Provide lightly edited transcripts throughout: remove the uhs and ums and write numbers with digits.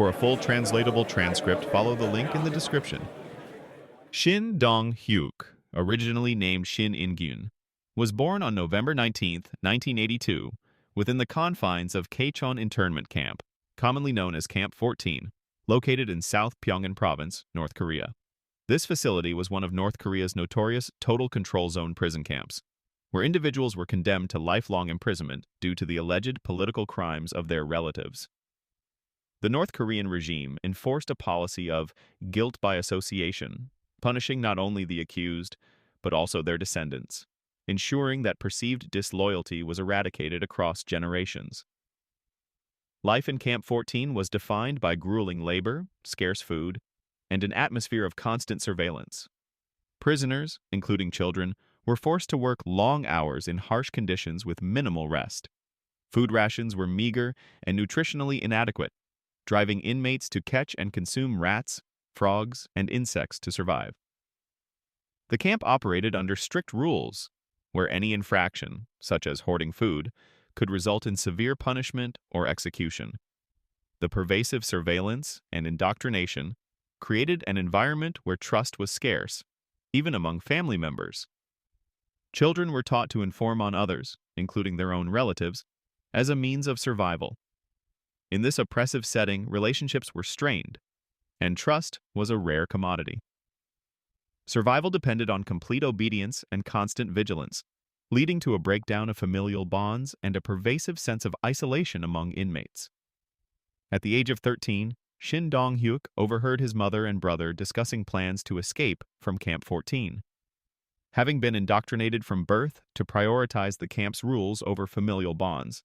For a full translatable transcript, follow the link in the description. Shin Dong-hyuk, originally named Shin In-gyun, was born on November 19, 1982, within the confines of Kaechon internment camp, commonly known as Camp 14, located in South Pyongan Province, North Korea. This facility was one of North Korea's notorious total control zone prison camps, where individuals were condemned to lifelong imprisonment due to the alleged political crimes of their relatives. The North Korean regime enforced a policy of guilt by association, punishing not only the accused, but also their descendants, ensuring that perceived disloyalty was eradicated across generations. Life in Camp 14 was defined by grueling labor, scarce food, and an atmosphere of constant surveillance. Prisoners, including children, were forced to work long hours in harsh conditions with minimal rest. Food rations were meager and nutritionally inadequate, driving inmates to catch and consume rats, frogs, and insects to survive. The camp operated under strict rules, where any infraction, such as hoarding food, could result in severe punishment or execution. The pervasive surveillance and indoctrination created an environment where trust was scarce, even among family members. Children were taught to inform on others, including their own relatives, as a means of survival. In this oppressive setting, relationships were strained, and trust was a rare commodity. Survival depended on complete obedience and constant vigilance, leading to a breakdown of familial bonds and a pervasive sense of isolation among inmates. At the age of 13, Shin Dong-hyuk overheard his mother and brother discussing plans to escape from Camp 14. Having been indoctrinated from birth to prioritize the camp's rules over familial bonds,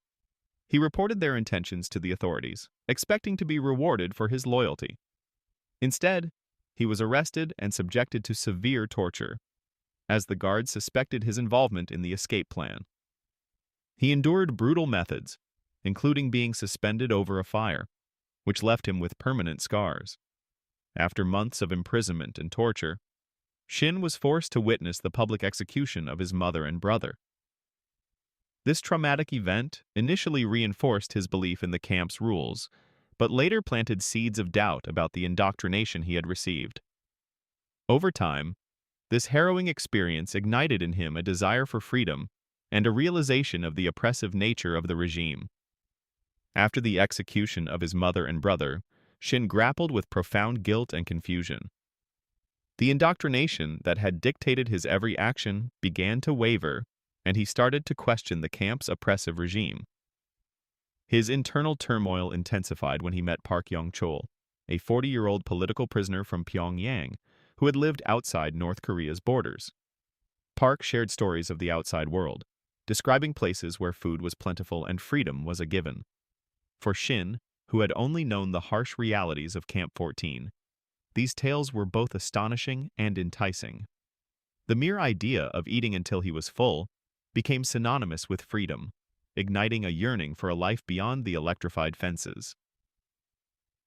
he reported their intentions to the authorities, expecting to be rewarded for his loyalty. Instead, he was arrested and subjected to severe torture, as the guards suspected his involvement in the escape plan. He endured brutal methods, including being suspended over a fire, which left him with permanent scars. After months of imprisonment and torture, Shin was forced to witness the public execution of his mother and brother. This traumatic event initially reinforced his belief in the camp's rules, but later planted seeds of doubt about the indoctrination he had received. Over time, this harrowing experience ignited in him a desire for freedom and a realization of the oppressive nature of the regime. After the execution of his mother and brother, Shin grappled with profound guilt and confusion. The indoctrination that had dictated his every action began to waver, and he started to question the camp's oppressive regime. His internal turmoil intensified when he met Park Yong-chol, a 40-year-old political prisoner from Pyongyang who had lived outside North Korea's borders. Park shared stories of the outside world, describing places where food was plentiful and freedom was a given. For Shin, who had only known the harsh realities of Camp 14, these tales were both astonishing and enticing. The mere idea of eating until he was full became synonymous with freedom, igniting a yearning for a life beyond the electrified fences.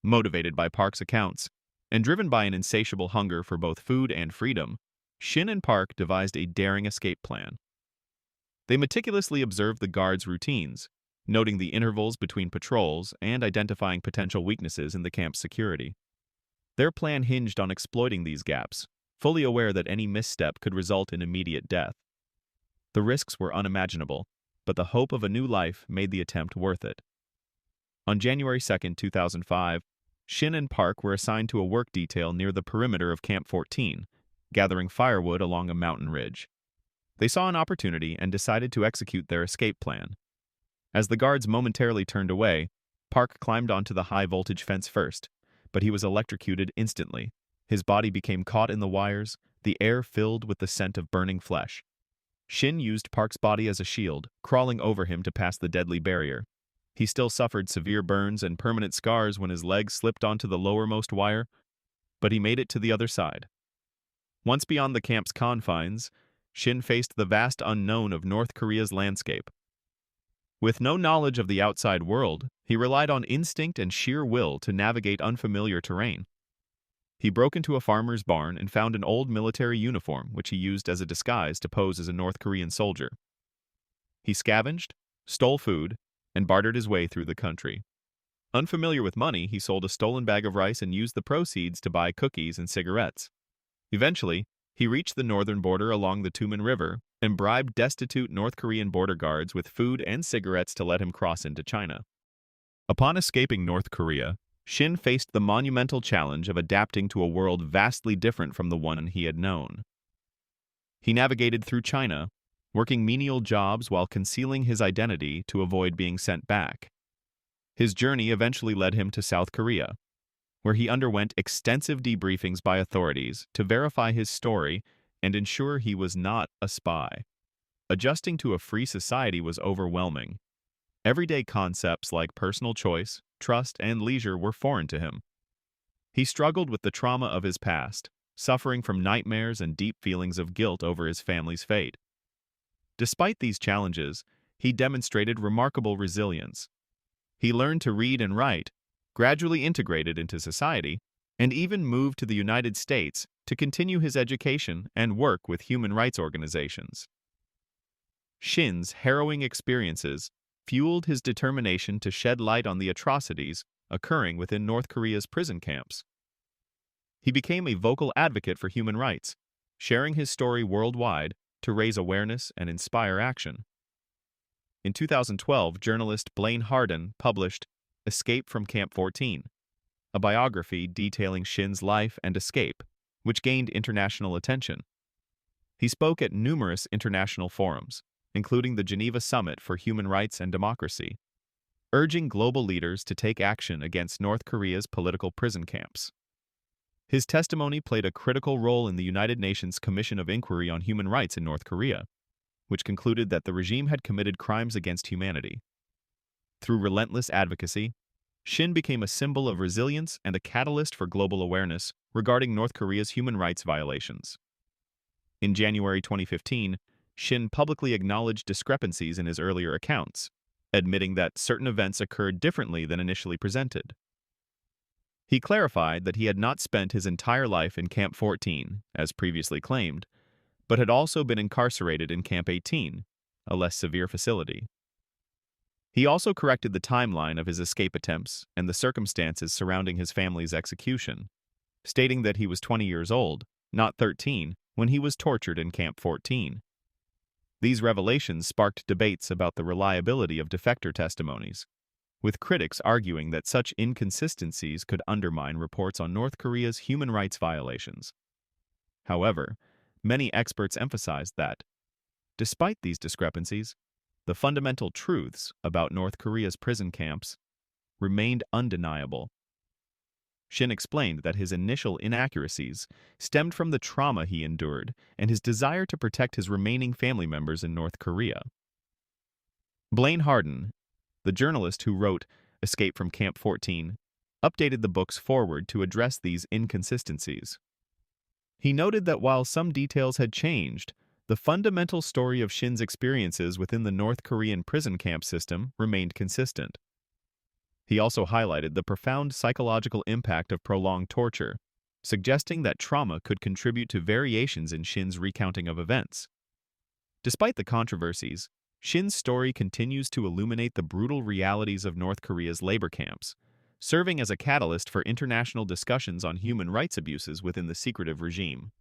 Motivated by Park's accounts, and driven by an insatiable hunger for both food and freedom, Shin and Park devised a daring escape plan. They meticulously observed the guards' routines, noting the intervals between patrols and identifying potential weaknesses in the camp's security. Their plan hinged on exploiting these gaps, fully aware that any misstep could result in immediate death. The risks were unimaginable, but the hope of a new life made the attempt worth it. On January 2, 2005, Shin and Park were assigned to a work detail near the perimeter of Camp 14, gathering firewood along a mountain ridge. They saw an opportunity and decided to execute their escape plan. As the guards momentarily turned away, Park climbed onto the high-voltage fence first, but he was electrocuted instantly. His body became caught in the wires, the air filled with the scent of burning flesh. Shin used Park's body as a shield, crawling over him to pass the deadly barrier. He still suffered severe burns and permanent scars when his legs slipped onto the lowermost wire, but he made it to the other side. Once beyond the camp's confines, Shin faced the vast unknown of North Korea's landscape. With no knowledge of the outside world, he relied on instinct and sheer will to navigate unfamiliar terrain. He broke into a farmer's barn and found an old military uniform which he used as a disguise to pose as a North Korean soldier. He scavenged, stole food, and bartered his way through the country. Unfamiliar with money, he sold a stolen bag of rice and used the proceeds to buy cookies and cigarettes. Eventually, he reached the northern border along the Tumen River and bribed destitute North Korean border guards with food and cigarettes to let him cross into China. Upon escaping North Korea, Shin faced the monumental challenge of adapting to a world vastly different from the one he had known. He navigated through China, working menial jobs while concealing his identity to avoid being sent back. His journey eventually led him to South Korea, where he underwent extensive debriefings by authorities to verify his story and ensure he was not a spy. Adjusting to a free society was overwhelming. Everyday concepts like personal choice, trust, and leisure were foreign to him. He struggled with the trauma of his past, suffering from nightmares and deep feelings of guilt over his family's fate. Despite these challenges, he demonstrated remarkable resilience. He learned to read and write, gradually integrated into society, and even moved to the United States to continue his education and work with human rights organizations. Shin's harrowing experiences fueled his determination to shed light on the atrocities occurring within North Korea's prison camps. He became a vocal advocate for human rights, sharing his story worldwide to raise awareness and inspire action. In 2012, journalist Blaine Harden published Escape from Camp 14, a biography detailing Shin's life and escape, which gained international attention. He spoke at numerous international forums, including the Geneva Summit for Human Rights and Democracy, urging global leaders to take action against North Korea's political prison camps. His testimony played a critical role in the United Nations Commission of Inquiry on Human Rights in North Korea, which concluded that the regime had committed crimes against humanity. Through relentless advocacy, Shin became a symbol of resilience and a catalyst for global awareness regarding North Korea's human rights violations. In January 2015, Shin publicly acknowledged discrepancies in his earlier accounts, admitting that certain events occurred differently than initially presented. He clarified that he had not spent his entire life in Camp 14, as previously claimed, but had also been incarcerated in Camp 18, a less severe facility. He also corrected the timeline of his escape attempts and the circumstances surrounding his family's execution, stating that he was 20 years old, not 13, when he was tortured in Camp 14. These revelations sparked debates about the reliability of defector testimonies, with critics arguing that such inconsistencies could undermine reports on North Korea's human rights violations. However, many experts emphasized that, despite these discrepancies, the fundamental truths about North Korea's prison camps remained undeniable. Shin explained that his initial inaccuracies stemmed from the trauma he endured and his desire to protect his remaining family members in North Korea. Blaine Harden, the journalist who wrote Escape from Camp 14, updated the book's foreword to address these inconsistencies. He noted that while some details had changed, the fundamental story of Shin's experiences within the North Korean prison camp system remained consistent. He also highlighted the profound psychological impact of prolonged torture, suggesting that trauma could contribute to variations in Shin's recounting of events. Despite the controversies, Shin's story continues to illuminate the brutal realities of North Korea's labor camps, serving as a catalyst for international discussions on human rights abuses within the secretive regime.